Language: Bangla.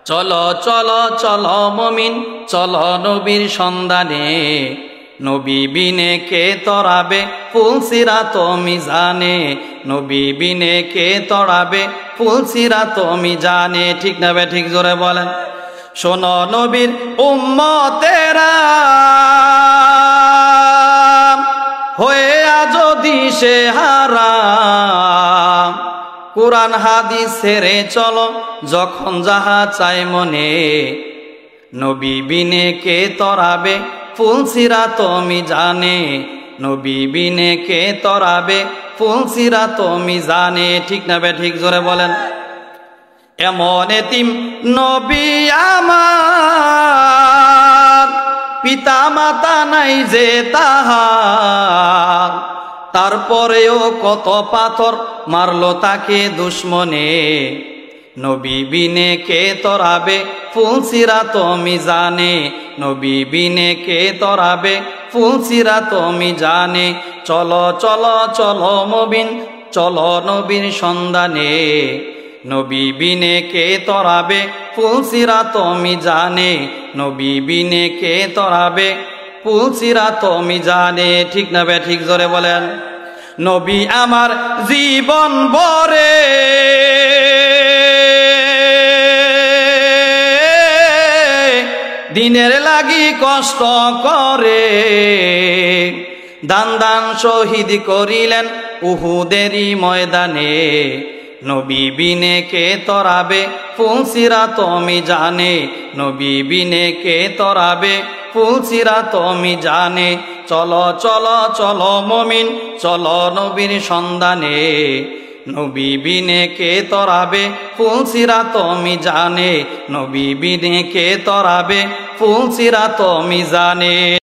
চলো চলো চলো মুমিন চলো নবীর সন্ধানে, নবী বিনে কে তরাবে ফুলসিরাত মিজানে, নবী বিনে কে তরাবে ফুলসিরাত মিজানে। ঠিক না বে ঠিক? জোরে বলেন। শোনো নবীর উম্মতেরা হয়ে আজ দিশে হারা, কুরআন হাদিস ছেড়ে চলো যখন যাহা চাই মনে, নবী বিনে কে তরাবে ফুলসিরাত মিজানে, নবী বিনে কে তরাবে ফুলসিরাত মিজানে। ঠিক না বে ঠিক? জোরে বলেন। এমন এতিম নবী আমার, পিতা মাতা নাই যে তাহার, তারপরেও কত পাথর মারলো তাকে দুশ্মনে, নবী বিনে কে তরাবে ফুলসিরাত মিজানে, নবী বিনে কে তরাবে ফুলসিরাত মিজানে। চলো চলো চলো মুমিন চলো নবীর সন্ধানে, নবী বিনে কে তরাবে ফুলসিরাত মিজানে, নবী বিনে কে তরাবে ফুলসিরাত মিজানে। ঠিক না বে ঠিক? জোরে বলেন। নবী আমার জীবন ভরে দিনের লাগি কষ্ট করে, দান দান শহীদ করিলেন উহুদেরই ময়দানে, নবী বিনে কে তরাবে ফুলসিরাত মিজানে, নবী বিনে কে তরাবে ফুলসিরাত মিজানে। চলো চলো চলো মুমিন চলো নবীর সন্ধানে, নবী বিনে কে তরাবে ফুলসিরাত মিজানে, নবী বিনে কে তরাবে ফুলসিরাত মিজানে।